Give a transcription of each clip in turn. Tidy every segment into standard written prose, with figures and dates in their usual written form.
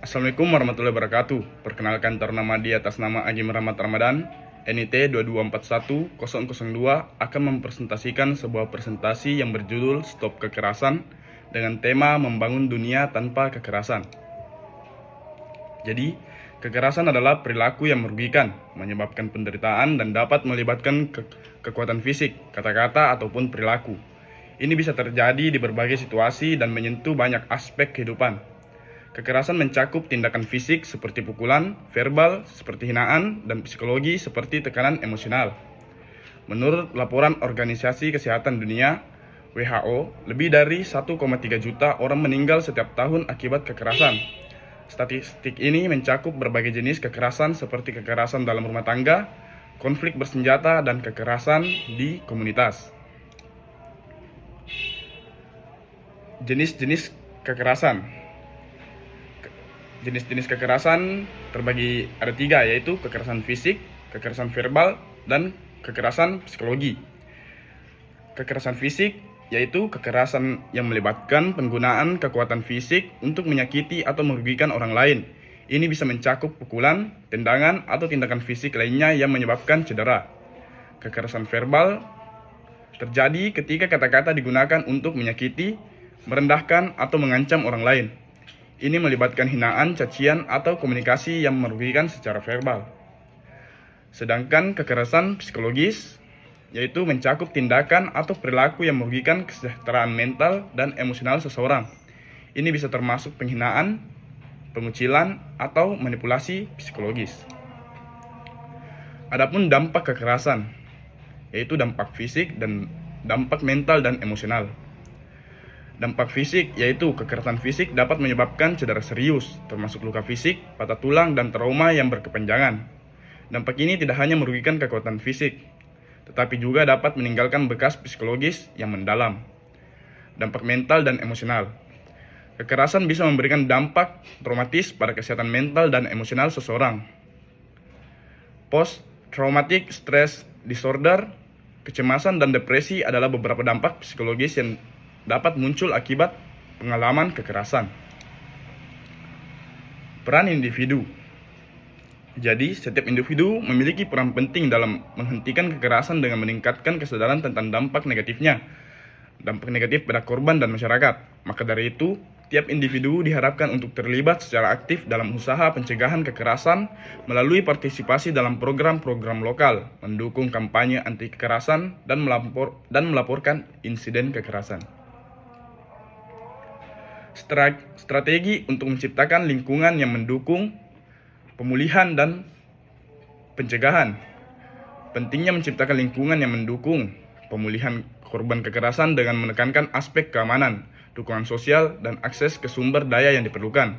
Assalamualaikum warahmatullahi wabarakatuh. Perkenalkan, ternama di atas nama Agim Rahmat Ramadan, NIT 2241002 akan mempresentasikan sebuah presentasi yang berjudul Stop Kekerasan dengan tema membangun dunia tanpa kekerasan. Jadi, kekerasan adalah perilaku yang merugikan, menyebabkan penderitaan dan dapat melibatkan kekuatan fisik, kata-kata ataupun perilaku. Ini bisa terjadi di berbagai situasi dan menyentuh banyak aspek kehidupan. Kekerasan mencakup tindakan fisik seperti pukulan, verbal seperti hinaan, dan psikologi seperti tekanan emosional. Menurut laporan Organisasi Kesehatan Dunia (WHO), lebih dari 1,3 juta orang meninggal setiap tahun akibat kekerasan. Statistik ini mencakup berbagai jenis kekerasan seperti kekerasan dalam rumah tangga, konflik bersenjata, dan kekerasan di komunitas. Jenis-jenis kekerasan. Jenis-jenis kekerasan terbagi ada 3, yaitu kekerasan fisik, kekerasan verbal, dan kekerasan psikologi. Kekerasan fisik yaitu kekerasan yang melibatkan penggunaan kekuatan fisik untuk menyakiti atau merugikan orang lain. Ini bisa mencakup pukulan, tendangan, atau tindakan fisik lainnya yang menyebabkan cedera. Kekerasan verbal terjadi ketika kata-kata digunakan untuk menyakiti, merendahkan, atau mengancam orang lain. Ini melibatkan hinaan, cacian, atau komunikasi yang merugikan secara verbal. Sedangkan kekerasan psikologis yaitu mencakup tindakan atau perilaku yang merugikan kesejahteraan mental dan emosional seseorang. Ini bisa termasuk penghinaan, pengucilan, atau manipulasi psikologis. Adapun dampak kekerasan yaitu dampak fisik dan dampak mental dan emosional. Dampak fisik yaitu kekerasan fisik dapat menyebabkan cedera serius, termasuk luka fisik, patah tulang, dan trauma yang berkepanjangan. Dampak ini tidak hanya merugikan kekuatan fisik, tetapi juga dapat meninggalkan bekas psikologis yang mendalam. Dampak mental dan emosional. Kekerasan bisa memberikan dampak traumatis pada kesehatan mental dan emosional seseorang. Post-traumatic stress disorder, kecemasan, dan depresi adalah beberapa dampak psikologis yang dapat muncul akibat pengalaman kekerasan. Peran individu. Jadi, setiap individu memiliki peran penting dalam menghentikan kekerasan dengan meningkatkan kesadaran tentang dampak negatifnya, dampak negatif pada korban dan masyarakat. Maka dari itu, tiap individu diharapkan untuk terlibat secara aktif dalam usaha pencegahan kekerasan melalui partisipasi dalam program-program lokal, mendukung kampanye anti kekerasan, dan melaporkan insiden kekerasan. Strategi untuk menciptakan lingkungan yang mendukung pemulihan dan pencegahan. Pentingnya menciptakan lingkungan yang mendukung pemulihan korban kekerasan dengan menekankan aspek keamanan, dukungan sosial, dan akses ke sumber daya yang diperlukan.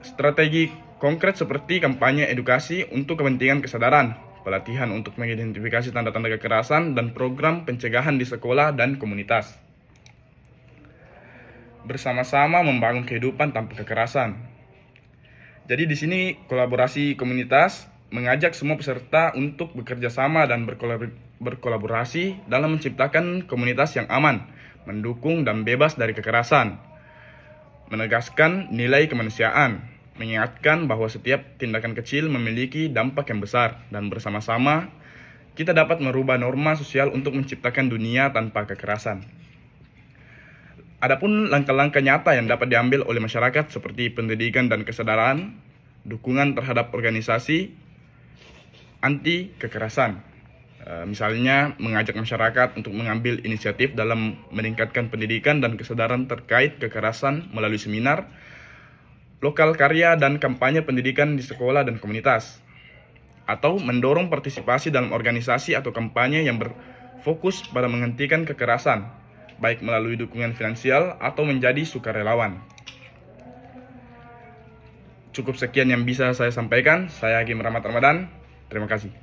Strategi konkret seperti kampanye edukasi untuk kepentingan kesadaran, pelatihan untuk mengidentifikasi tanda-tanda kekerasan, dan program pencegahan di sekolah dan komunitas. Bersama-sama membangun kehidupan tanpa kekerasan. Jadi di sini kolaborasi komunitas mengajak semua peserta untuk bekerja sama dan berkolaborasi dalam menciptakan komunitas yang aman, mendukung, dan bebas dari kekerasan. Menegaskan nilai kemanusiaan, mengingatkan bahwa setiap tindakan kecil memiliki dampak yang besar, dan bersama-sama kita dapat merubah norma sosial untuk menciptakan dunia tanpa kekerasan. Adapun langkah-langkah nyata yang dapat diambil oleh masyarakat seperti pendidikan dan kesadaran, dukungan terhadap organisasi anti kekerasan. Misalnya mengajak masyarakat untuk mengambil inisiatif dalam meningkatkan pendidikan dan kesadaran terkait kekerasan melalui seminar, lokal karya, dan kampanye pendidikan di sekolah dan komunitas. Atau mendorong partisipasi dalam organisasi atau kampanye yang berfokus pada menghentikan kekerasan, baik melalui dukungan finansial atau menjadi sukarelawan. Cukup sekian yang bisa saya sampaikan. Saya Agim Rahmat Ramadan. Terima kasih.